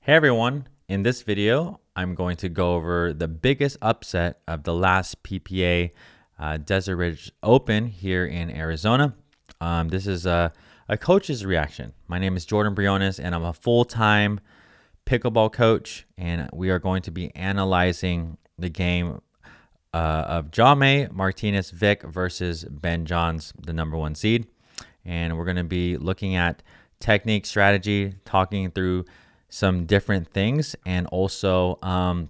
Hey everyone, in this video, I'm going to go over the biggest upset of the last PPA Desert Ridge Open here in Arizona. This is a coach's reaction. My name is Jordan Briones and I'm a full-time pickleball coach, and we are going to be analyzing the game of Jaume Martinez Vic versus Ben Johns, the number 1 seed. And we're going to be looking at technique, strategy, talking through some different things, and also we're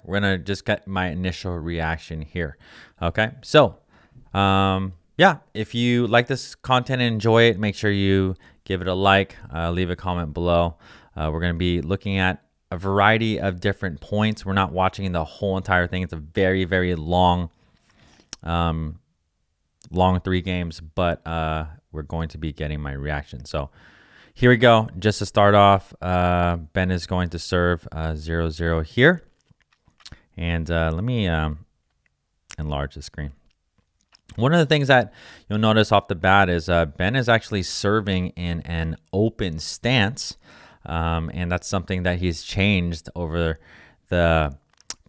gonna just get my initial reaction here. Okay, so if you like this content and enjoy it, make sure you give it a like, leave a comment below. We're gonna be looking at a variety of different points. We're not watching the whole entire thing. It's a very, very long 3 games, but we're going to be getting my reaction. So here we go. Just to start off, Ben is going to serve 0-0 here. And let me enlarge the screen. One of the things that you'll notice off the bat is Ben is actually serving in an open stance. And that's something that he's changed over the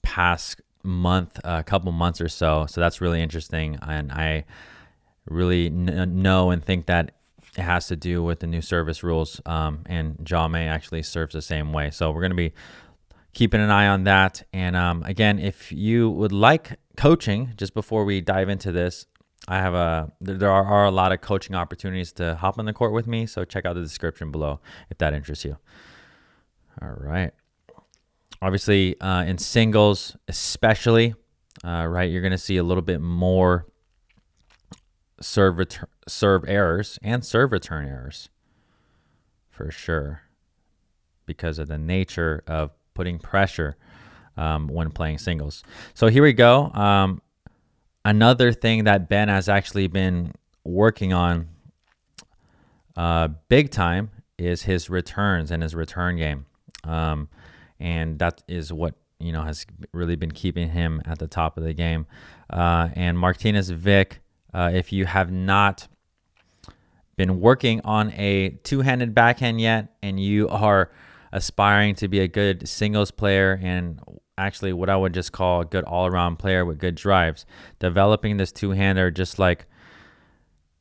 past month, couple months or so. So that's really interesting. And I really know and think that it has to do with the new service rules, and Jaume actually serves the same way. So we're going to be keeping an eye on that. And again, if you would like coaching, just before we dive into this, there are a lot of coaching opportunities to hop on the court with me. So check out the description below if that interests you. All right. Obviously, in singles, especially, right, you're going to see a little bit more serve errors and serve return errors for sure, because of the nature of putting pressure when playing singles. So here we go. Another thing that Ben has actually been working on big time is his returns and his return game, and that is what has really been keeping him at the top of the game. And Martinez Vic, if you have not been working on a two-handed backhand yet, and you are aspiring to be a good singles player and actually what I would just call a good all-around player with good drives, developing this two-hander just like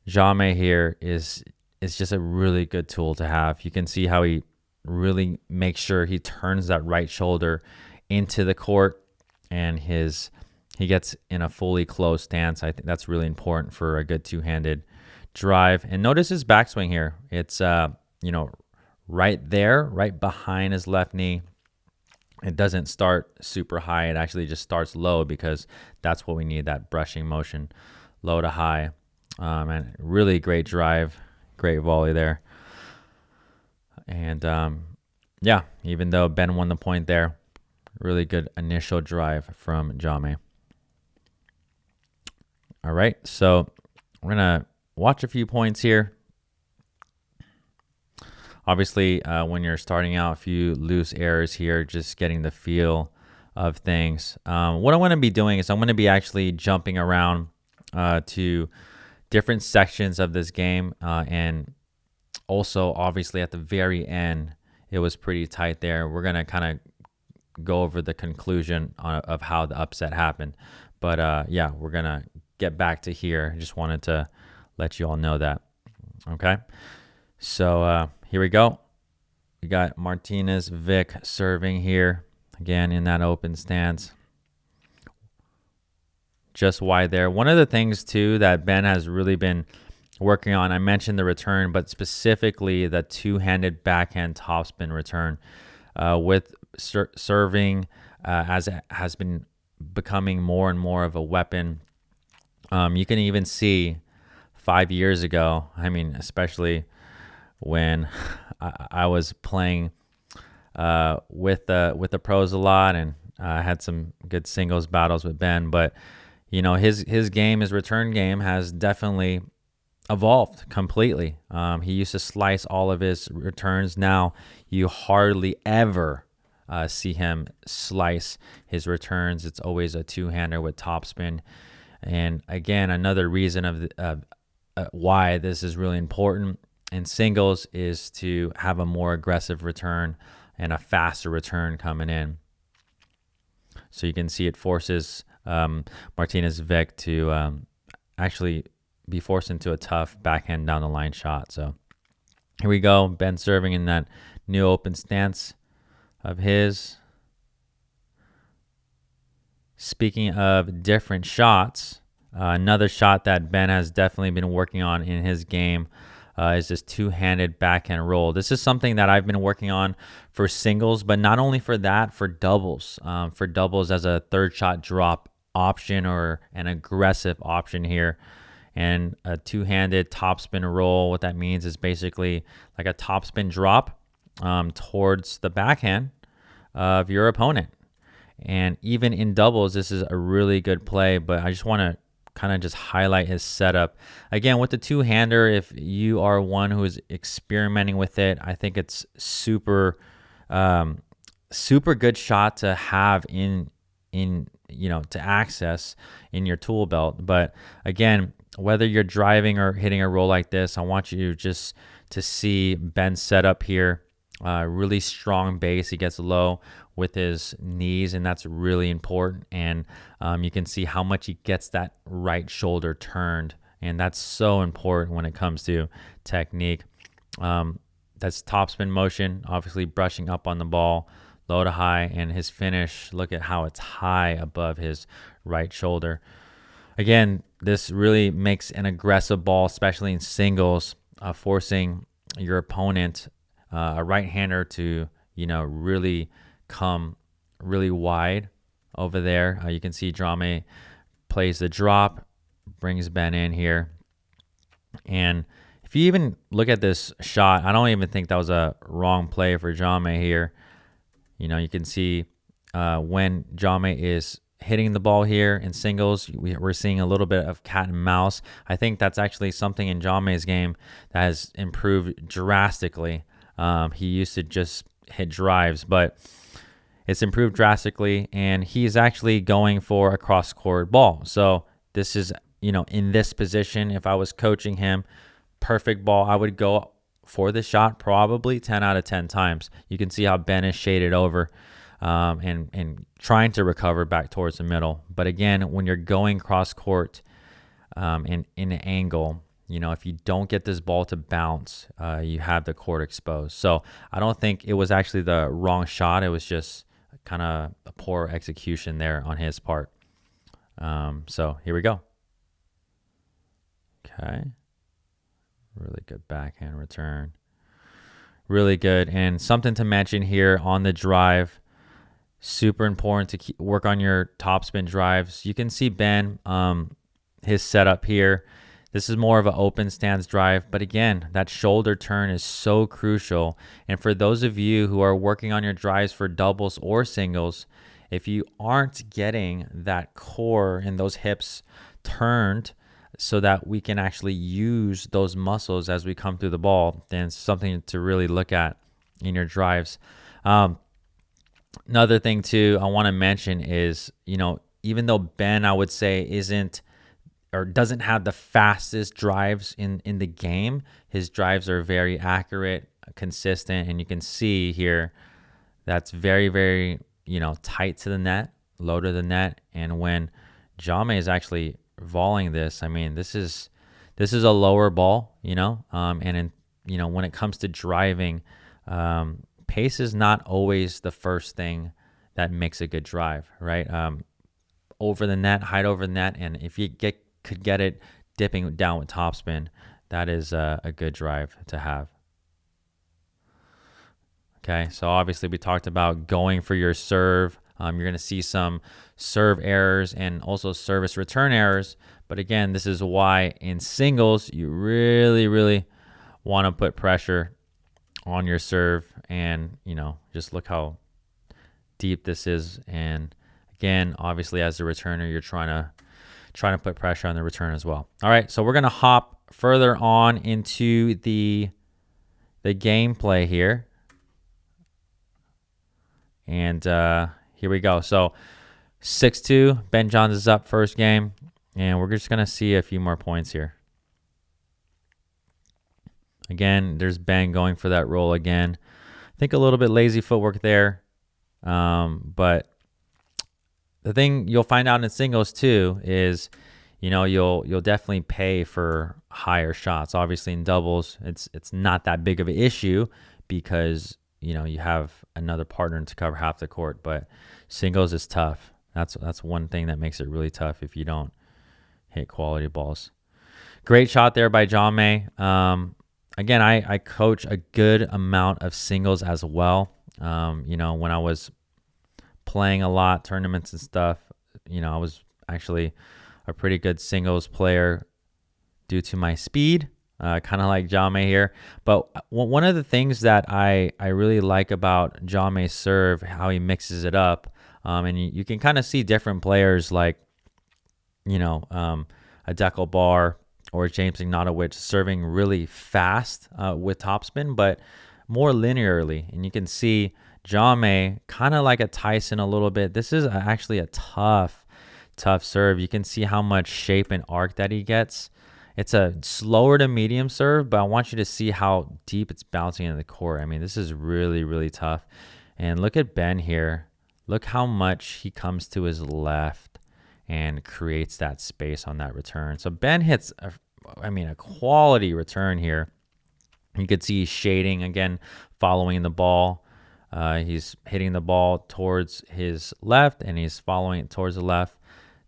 Jaume here is just a really good tool to have. You can see how he really makes sure he turns that right shoulder into the court, and he gets in a fully closed stance. I think that's really important for a good two-handed drive. And notice his backswing here. It's right there, right behind his left knee. It doesn't start super high. It actually just starts low, because that's what we need, that brushing motion, low to high. And really great drive, great volley there. And even though Ben won the point there, really good initial drive from Jaume. All right, so we're going to watch a few points here. Obviously, when you're starting out, a few loose errors here, just getting the feel of things. What I'm going to be doing is I'm going to be actually jumping around to different sections of this game. And also, obviously, at the very end, it was pretty tight there. We're going to kind of go over the conclusion of how the upset happened. But we're going to get back to here. I just wanted to let you all know that. Okay, so here we go. We got Martinez Vic serving here again in that open stance, just wide there. One of the things too that Ben has really been working on, I mentioned the return, but specifically the two-handed backhand topspin return, with serving as it has been becoming more and more of a weapon. You can even see 5 years ago, I mean, especially when I was playing with the pros a lot, and I had some good singles battles with Ben, but his game, his return game, has definitely evolved completely. He used to slice all of his returns. Now you hardly ever see him slice his returns. It's always a two-hander with topspin. And again, another reason of why this is really important and singles is to have a more aggressive return and a faster return coming in. So you can see it forces Martinez Vic to actually be forced into a tough backhand down the line shot. So here we go. Ben serving in that new open stance of his. Speaking of different shots, another shot that Ben has definitely been working on in his game is this two-handed backhand roll. This is something that I've been working on for singles, but not only for that, for doubles. For doubles as a third shot drop option or an aggressive option here. And a two-handed topspin roll, what that means is basically like a topspin drop towards the backhand of your opponent. And even in doubles, this is a really good play, but I just want to kind of just highlight his setup. Again, with the two-hander, if you are one who is experimenting with it, I think it's super good shot to have in to access in your tool belt. But again, whether you're driving or hitting a roll like this, I want you just to see Ben's setup here. Really strong base. He gets low with his knees, and that's really important. And you can see how much he gets that right shoulder turned, and that's so important when it comes to technique. That's topspin motion, obviously brushing up on the ball, low to high, and his finish, look at how it's high above his right shoulder. Again, this really makes an aggressive ball, especially in singles, forcing your opponent, a right-hander, to really come really wide over there. You can see Jaume plays the drop, brings Ben in here. And if you even look at this shot, I don't even think that was a wrong play for Jaume here. You can see when Jaume is hitting the ball here in singles, we're seeing a little bit of cat and mouse. I think that's actually something in Jaume's game that has improved drastically. He used to just hit drives, but it's improved drastically, and he's actually going for a cross-court ball. So this is, in this position, if I was coaching him, perfect ball, I would go for this shot probably 10 out of 10 times. You can see how Ben is shaded over and trying to recover back towards the middle. But again, when you're going cross-court in an angle, if you don't get this ball to bounce, you have the court exposed. So I don't think it was actually the wrong shot. It was just kind of a poor execution there on his part. So here we go. Okay. Really good backhand return. Really good. And something to mention here on the drive, super important to work on your topspin drives. You can see Ben, his setup here. This is more of an open stance drive, but again, that shoulder turn is so crucial. And for those of you who are working on your drives for doubles or singles, if you aren't getting that core and those hips turned so that we can actually use those muscles as we come through the ball, then it's something to really look at in your drives. Another thing too I want to mention is, even though Ben, I would say, doesn't have the fastest drives in the game, his drives are very accurate, consistent, and you can see here that's very, very, tight to the net, low to the net. And when Jaume is actually volleying this, I mean, this is a lower ball, and when it comes to driving, pace is not always the first thing that makes a good drive, right? Over the net, height over the net, and if you could get it dipping down with topspin, that is a good drive to have. Okay, so obviously we talked about going for your serve. You're going to see some serve errors and also service return errors. But again, this is why in singles, you really, really want to put pressure on your serve. And, just look how deep this is. And again, obviously as a returner, you're trying to put pressure on the return as well. All right, so we're going to hop further on into the gameplay here. And here we go. So 6-2, Ben Johns is up first game, and we're just going to see a few more points here. Again, there's Ben going for that roll again. I think a little bit lazy footwork there. But the thing you'll find out in singles too is, you'll definitely pay for higher shots. Obviously in doubles, it's not that big of an issue because, you have another partner to cover half the court, but singles is tough. That's one thing that makes it really tough if you don't hit quality balls. Great shot there by John May. Again, I coach a good amount of singles as well. When I was playing a lot, tournaments and stuff, I was actually a pretty good singles player due to my speed, kind of like John May here. But one of the things that I really like about John May's serve, how he mixes it up, and you can kind of see different players like, a Dekel Bar or James Ignatowicz serving really fast with topspin, but more linearly. And you can see John May kind of like a Tyson a little bit. This is actually a tough serve. You can see how much shape and arc that he gets. It's a slower to medium serve, but I want you to see how deep it's bouncing into the court. I mean, this is really, really tough. And look at Ben here. Look how much he comes to his left and creates that space on that return. So Ben hits, a quality return here. You could see he's shading, again, following the ball. He's hitting the ball towards his left, and he's following it towards the left.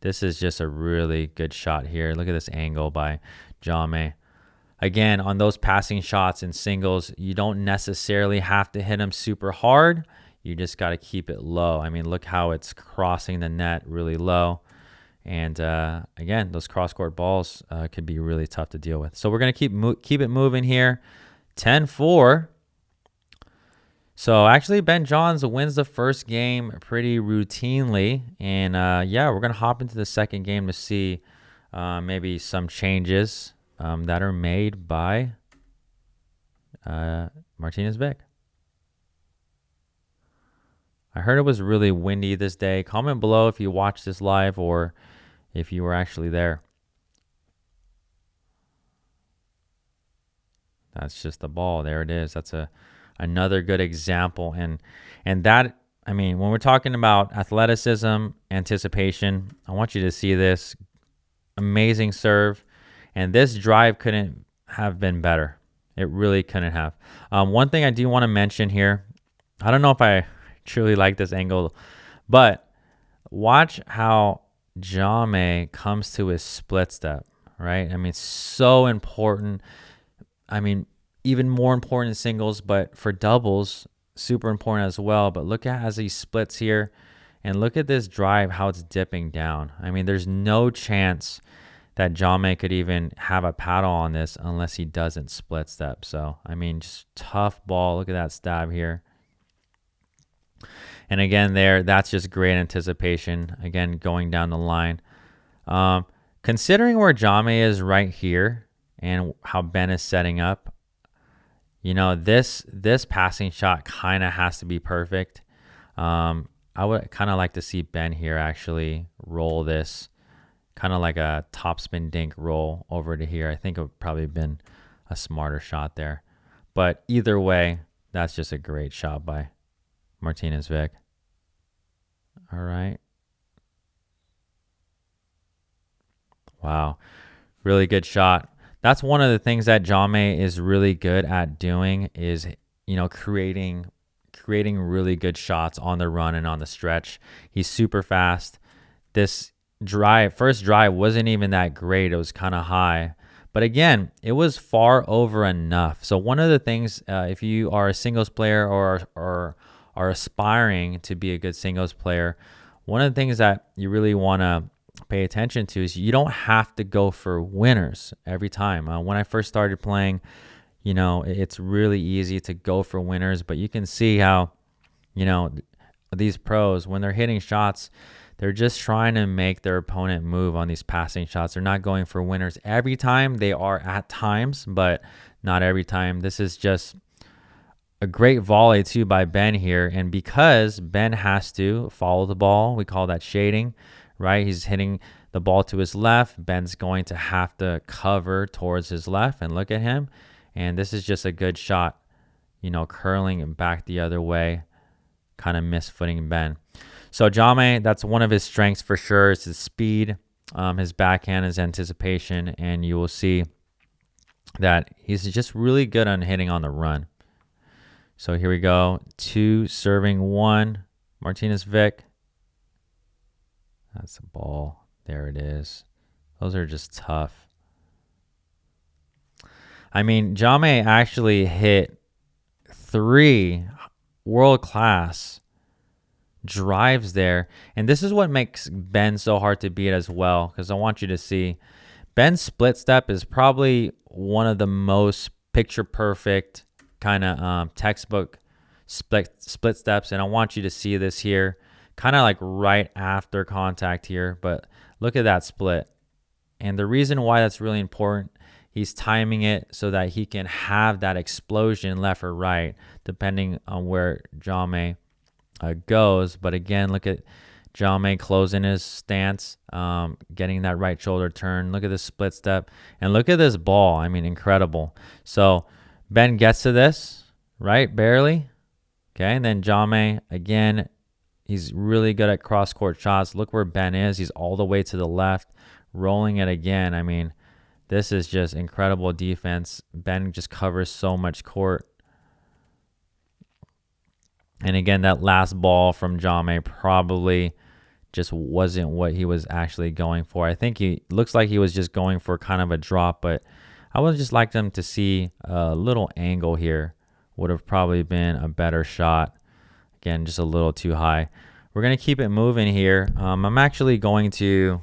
This is just a really good shot here. Look at this angle by John May. Again, on those passing shots in singles, you don't necessarily have to hit them super hard. You just got to keep it low. I mean, look how it's crossing the net really low. And again, those cross-court balls could be really tough to deal with. So we're going to keep it moving here. 10-4. So actually, Ben Johns wins the first game pretty routinely. And we're going to hop into the second game to see maybe some changes that are made by Martinez Vic. I heard it was really windy this day. Comment below if you watched this live or if you were actually there. That's just the ball. There it is. That's another good example. And that, when we're talking about athleticism, anticipation, I want you to see this amazing serve. And this drive couldn't have been better. It really couldn't have. One thing I do want to mention here, I don't know if I truly like this angle, but watch how John May comes to his split step, right? It's so important. Even more important in singles, but for doubles, super important as well. But look at as he splits here, and look at this drive, how it's dipping down. There's no chance that John May could even have a paddle on this unless he doesn't split step. So, just tough ball. Look at that stab here. And again, that's just great anticipation. Again, going down the line. Considering where John May is right here and how Ben is setting up, this passing shot kind of has to be perfect. I would kind of like to see Ben here actually roll this, kind of like a topspin dink roll over to here. I think it would probably have been a smarter shot there. But either way, that's just a great shot by Martinez Vic. All right. Wow. Really good shot. That's one of the things that John May is really good at doing is, creating really good shots on the run and on the stretch. He's super fast. This first drive wasn't even that great. It was kind of high. But again, it was far over enough. So one of the things, if you are a singles player or are aspiring to be a good singles player, one of the things that you really want to pay attention to is you don't have to go for winners every time. When I first started playing, it's really easy to go for winners, but you can see how, these pros, when they're hitting shots, they're just trying to make their opponent move on these passing shots. They're not going for winners every time. They are at times, but not every time. This is just a great volley too by Ben here. And because Ben has to follow the ball, we call that shading, right? He's hitting the ball to his left. Ben's going to have to cover towards his left, and look at him. And this is just a good shot, you know, curling and back the other way, kind of misfooting Ben. So Jaume, that's one of his strengths for sure, is his speed, his backhand, his anticipation, and you will see that he's just really good on hitting on the run. So here we go. 2 serving 1. Martinez Vic. That's the ball. There it is. Those are just tough. I mean, Jaume actually hit 3 world-class drives there. And this is what makes Ben so hard to beat as well, because I want you to see Ben's split step is probably one of the most picture-perfect kind of textbook split steps. And I want you to see this here, kind of like right after contact here. But look at that split. And the reason why that's really important, he's timing it so that he can have that explosion left or right, depending on where Jaume goes. But again, look at Jaume closing his stance, getting that right shoulder turn. Look at this split step. And look at this ball. I mean, incredible. So Ben gets to this, right? Barely. Okay, and then Jaume, again, he's really good at cross-court shots. Look where Ben is. He's all the way to the left, rolling it again. I mean, this is just incredible defense. Ben just covers so much court. And again, that last ball from Jaume probably just wasn't what he was actually going for. I think he looks like he was just going for kind of a drop, but I would just like them to see a little angle here. Would have probably been a better shot. Again, just a little too high. We're going to keep it moving here. I'm actually going to...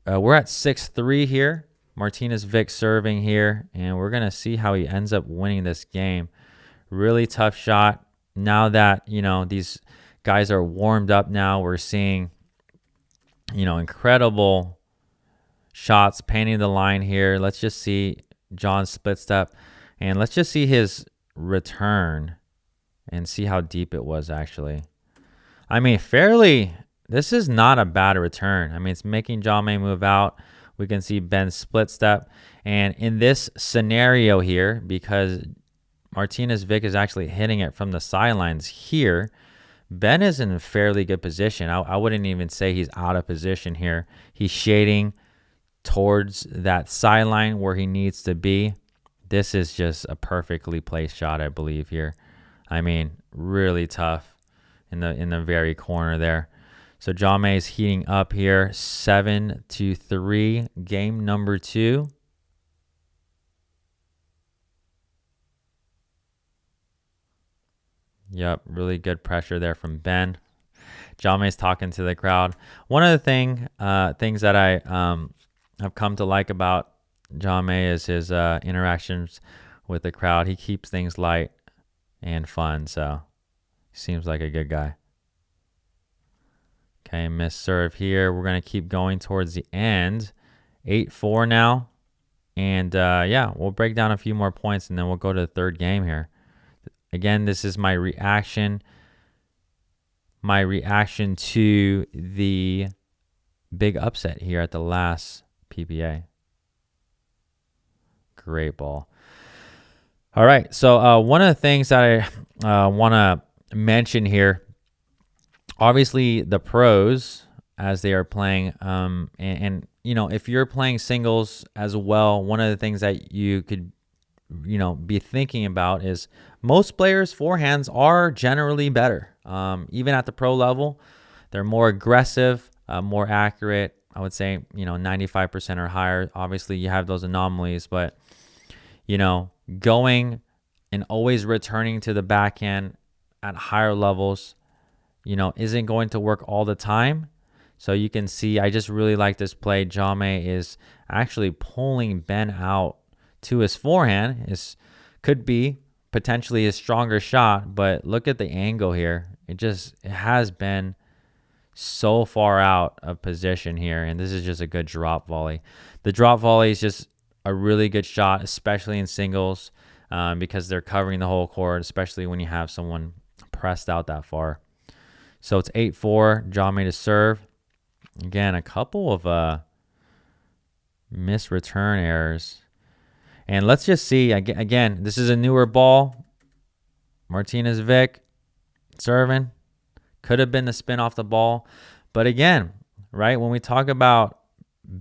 we're at 6-3 here. Martinez Vic serving here, and we're going to see how he ends up winning this game. Really tough shot. Now that, you know, these guys are warmed up now, we're seeing, you know, incredible shots painting the line here. Let's just see John's split step, and let's just see his return and see how deep it was actually. I mean, fairly, this is not a bad return. I mean, it's making Jaume move out. We can see Ben's split step. And in this scenario here, because Martinez Vic is actually hitting it from the sidelines here, Ben is in a fairly good position. I wouldn't even say he's out of position here. He's shading towards that sideline where he needs to be. This is just a perfectly placed shot, I believe, here. I mean, really tough in the very corner there. So Jaume is heating up here, 7-3, game number 2. Yep, really good pressure there from Ben. Jaume is talking to the crowd. One of the things that I have come to like about Jaume is his interactions with the crowd. He keeps things light and fun, so seems like a good guy. Okay, miss serve here. We're going to keep going towards the end. 8-4 now. And yeah, we'll break down a few more points and then we'll go to the third game here. Again, this is my reaction. My reaction to the big upset here at the last PPA. Great ball. All right, so one of the things that I want to mention here, obviously the pros as they are playing, and you know, if you're playing singles as well, one of the things that you could, you know, be thinking about is most players' forehands are generally better. Even at the pro level, they're more aggressive, more accurate. I would say, you know, 95% or higher. Obviously, you have those anomalies, but, you know, going and always returning to the backhand at higher levels, you know, isn't going to work all the time. So you can see, I just really like this play. Jaume is actually pulling Ben out to his forehand. Could be potentially his stronger shot, but look at the angle here. It has been so far out of position here, and this is just a good drop volley. The drop volley is just a really good shot, especially in singles, because they're covering the whole court, especially when you have someone pressed out that far. So it's 8-4, Jaume to serve. Again, a couple of missed return errors. And let's just see. Again, this is a newer ball. Martinez Vic serving. Could have been the spin off the ball. But again, right, when we talk about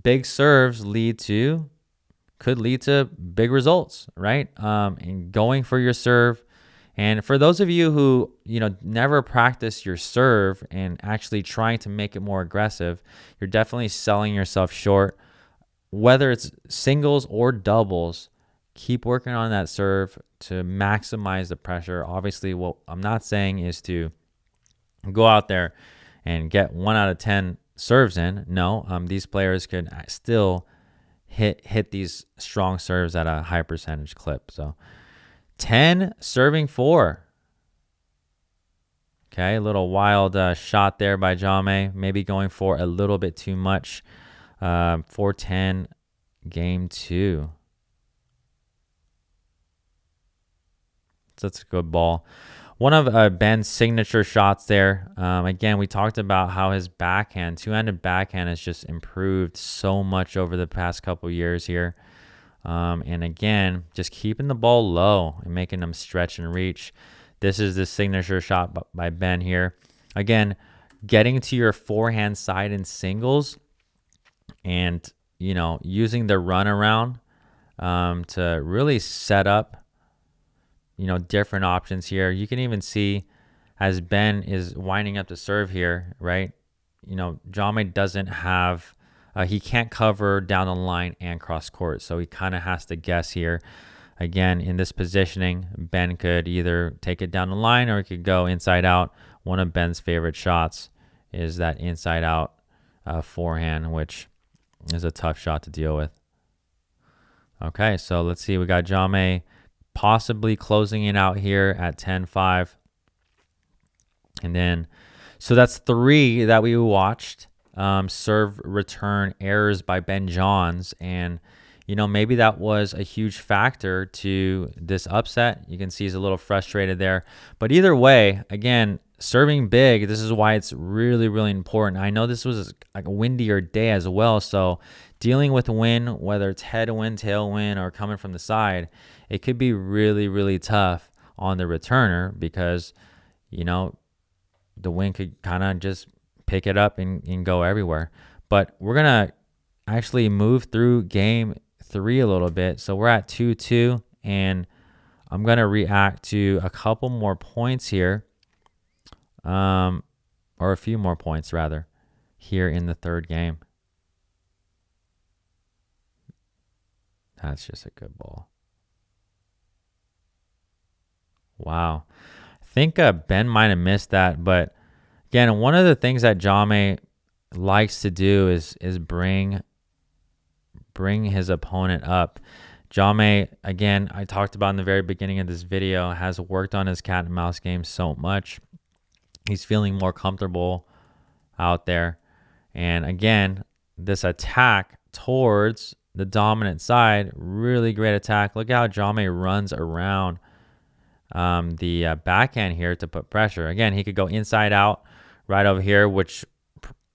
big serves could lead to big results, right? And going for your serve. And for those of you who, never practice your serve and actually trying to make it more aggressive, you're definitely selling yourself short. Whether it's singles or doubles, keep working on that serve to maximize the pressure. Obviously, what I'm not saying is to go out there and get 1 out of 10 serves in. No, these players could still hit these strong serves at a high percentage clip. So 10 serving 4. Okay, a little wild shot there by Jaume. Maybe going for a little bit too much. 4-10 game 2. So that's a good ball. One of Ben's signature shots there. Again, we talked about how his backhand, two-handed backhand, has just improved so much over the past couple years here. And again, just keeping the ball low and making them stretch and reach. This is the signature shot by Ben here. Again, getting to your forehand side in singles and, using the runaround to really set up, different options here. You can even see as Ben is winding up the serve here, right? Jaume doesn't have, he can't cover down the line and cross court. So he kind of has to guess here. Again, in this positioning, Ben could either take it down the line or he could go inside out. One of Ben's favorite shots is that inside out forehand, which is a tough shot to deal with. Okay, so let's see. We got Jaume possibly closing it out here at 10-5. And then, so that's 3 that we watched. Serve return errors by Ben Johns. And, maybe that was a huge factor to this upset. You can see he's a little frustrated there. But either way, again, serving big, this is why it's really, really important. I know this was like a windier day as well. So dealing with wind, whether it's headwind, tailwind, or coming from the side, it could be really, really tough on the returner because, the wind could kind of just pick it up and go everywhere. But we're going to actually move through game 3 a little bit. So we're at 2-2, and I'm going to react to a couple more points here, or a few more points rather, here in the third game. That's just a good ball. Wow. I think Ben might have missed that, but again, one of the things that Jaume likes to do is bring his opponent up. Jaume, again, I talked about in the very beginning of this video, has worked on his cat and mouse game so much. He's feeling more comfortable out there. And again, this attack towards the dominant side, really great attack. Look how Jaume runs around the backhand here to put pressure. Again, he could go inside out right over here, which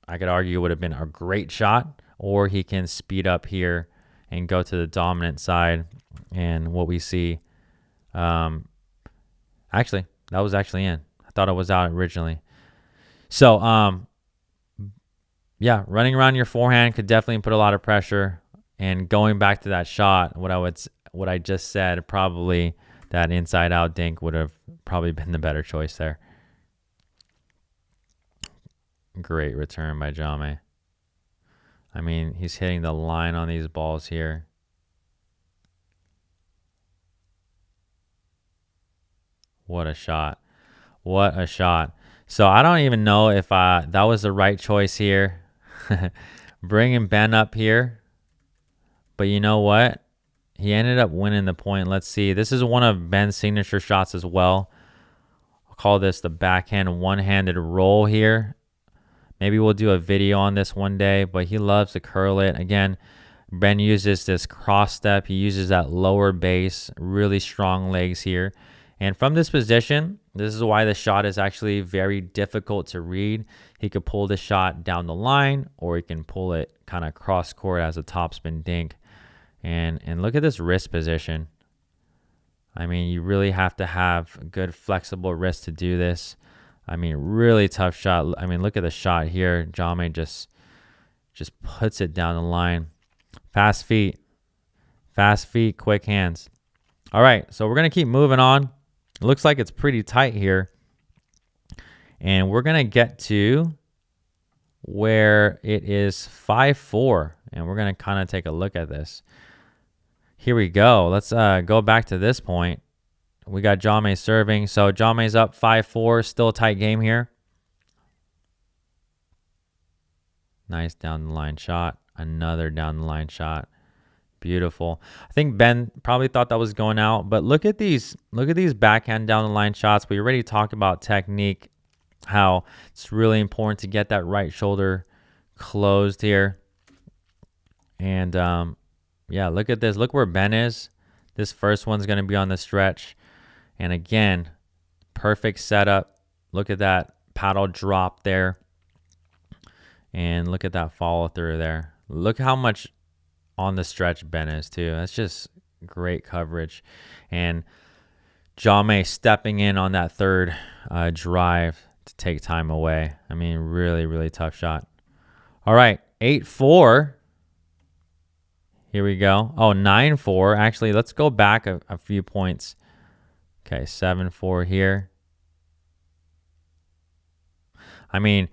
I could argue would have been a great shot, or he can speed up here and go to the dominant side. And what we see, actually, that was actually in. I thought it was out originally. So, yeah, running around your forehand could definitely put a lot of pressure. And going back to that shot, what I just said, probably that inside out dink would have probably been the better choice there. Great return by Jaume. I mean, he's hitting the line on these balls here. What a shot. What a shot. So I don't even know if that was the right choice here. Bringing Ben up here. But you know what? He ended up winning the point. Let's see. This is one of Ben's signature shots as well. I'll call this the backhand one-handed roll here. Maybe we'll do a video on this one day, but he loves to curl it. Again, Ben uses this cross step. He uses that lower base, really strong legs here. And from this position, this is why the shot is actually very difficult to read. He could pull the shot down the line, or he can pull it kind of cross court as a topspin dink. And look at this wrist position. I mean, you really have to have good flexible wrist to do this. I mean, really tough shot. I mean, look at the shot here. Jaume just puts it down the line. Fast feet, quick hands. All right, so we're going to keep moving on. It looks like it's pretty tight here. And we're going to get to where it is 5-4. And we're going to kind of take a look at this. Here we go. Let's go back to this point. We got Jaume serving. So Jaume's up 5-4. Still a tight game here. Nice down the line shot. Another down the line shot. Beautiful. I think Ben probably thought that was going out, but look at these backhand down the line shots. We already talked about technique, how it's really important to get that right shoulder closed here. And yeah, look at this. Look where Ben is. This first one's going to be on the stretch. And again, perfect setup. Look at that paddle drop there. And look at that follow through there. Look how much on the stretch Ben is too. That's just great coverage. And Jaume stepping in on that third drive to take time away. I mean, really, really tough shot. All right, 8-4. Here we go. Oh, 9-4. Actually, let's go back a few points. Okay, 7-4 here. I mean,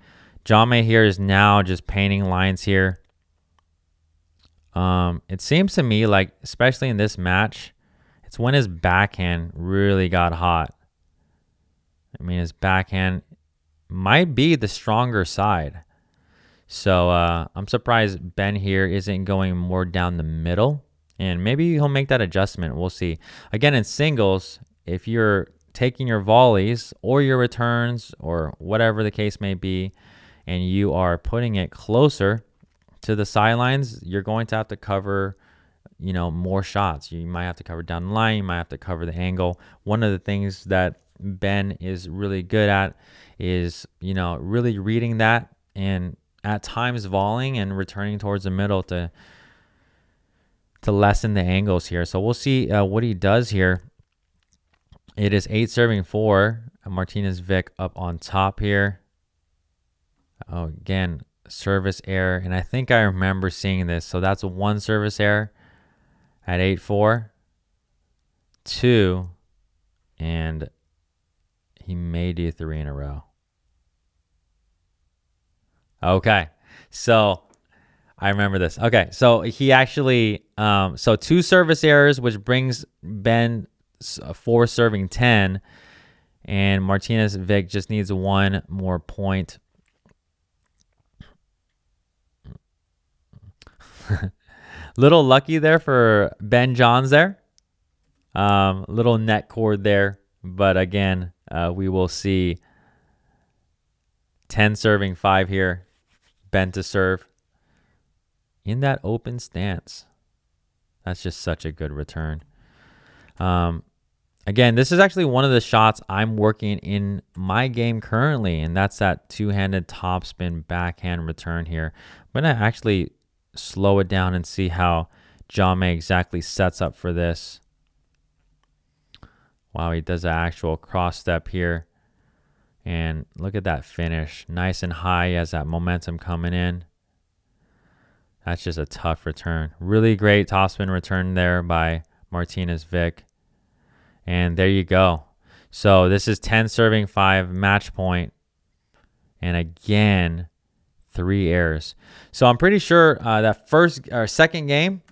Jaume here is now just painting lines here. It seems to me like, especially in this match, it's when his backhand really got hot. I mean, his backhand might be the stronger side. So I'm surprised Ben here isn't going more down the middle. And maybe he'll make that adjustment. We'll see. Again, in singles, if you're taking your volleys or your returns or whatever the case may be, and you are putting it closer to the sidelines, you're going to have to cover, more shots. You might have to cover down the line. You might have to cover the angle. One of the things that Ben is really good at is, really reading that and at times volleying and returning towards the middle to lessen the angles here. So we'll see what he does here. It is 8-4. Martinez Vic up on top here. Oh, again, service error. And I think I remember seeing this. So that's one service error at 8-4. 2. And he may do 3 in a row. Okay. So I remember this. Okay. So he actually, 2 service errors, which brings Ben 4 serving 10. And Martinez Vic just needs 1 more point. Little lucky there for Ben Johns there. Little net cord there. But again, we will see 10 serving 5 here. Ben to serve in that open stance. That's just such a good return. Again, this is actually one of the shots I'm working in my game currently, and that's that two-handed topspin backhand return here. I'm going to actually slow it down and see how Jaume exactly sets up for this. Wow, he does an actual cross step here. And look at that finish. Nice and high as that momentum coming in. That's just a tough return. Really great topspin return there by Martinez Vic. And there you go. So this is 10 serving 5 match point. And again, 3 errors. So I'm pretty sure that first or second game,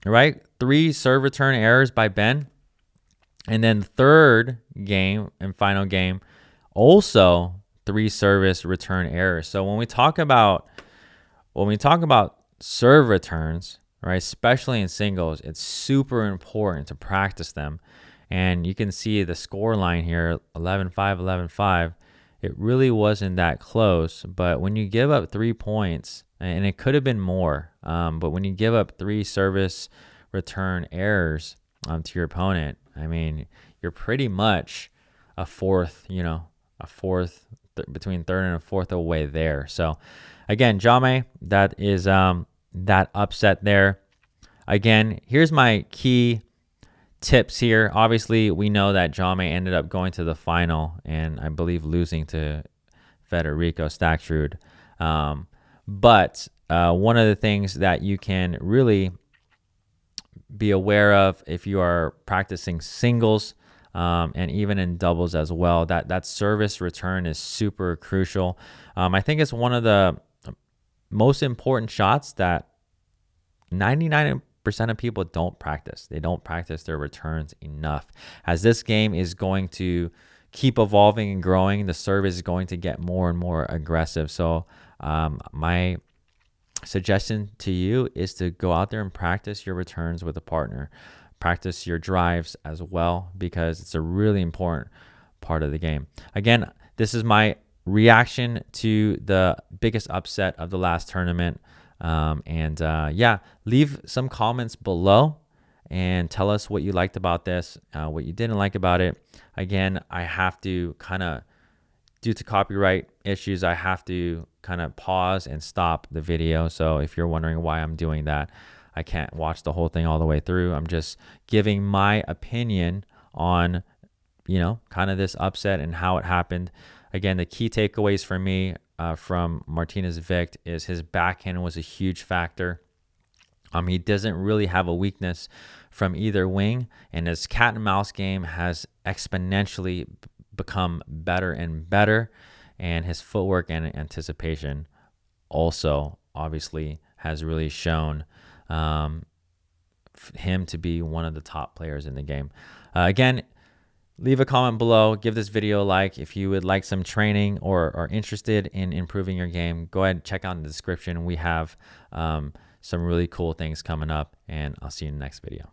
right? 3 serve return errors by Ben. And then third game and final game, also 3 service return errors. So when we talk about serve returns, right, especially in singles, it's super important to practice them. And you can see the score line here, 11-5, 11-5. It really wasn't that close. But when you give up 3 points, and it could have been more, but when you give up 3 service return errors to your opponent, I mean, you're pretty much a fourth, between third and a fourth away there. So again, Jaume, that is that upset there. again, here's my key tips here. Obviously, we know that Jaume ended up going to the final and I believe losing to Federico Staksrud. But one of the things that you can really be aware of if you are practicing singles and even in doubles as well, that service return is super crucial. I think it's one of the most important shots that 99% of people don't practice. They don't practice their returns enough. As this game is going to keep evolving and growing, the service is going to get more and more aggressive. So my suggestion to you is to go out there and practice your returns with a partner. Practice your drives as well, because it's a really important part of the game. Again, this is my reaction to the biggest upset of the last tournament. Yeah, leave some comments below and tell us what you liked about this, what you didn't like about it. Again, I have to kind of, due to copyright issues, I have to kind of pause and stop the video. So if you're wondering why I'm doing that, I can't watch the whole thing all the way through. I'm just giving my opinion on, kind of this upset and how it happened. Again, the key takeaways for me from Martinez Vict is his backhand was a huge factor. He doesn't really have a weakness from either wing, and his cat and mouse game has exponentially become better and better, and his footwork and anticipation also obviously has really shown him to be one of the top players in the game. Again, leave a comment below, give this video a like. If you would like some training or are interested in improving your game, go ahead and check out in the description. We have some really cool things coming up, and I'll see you in the next video.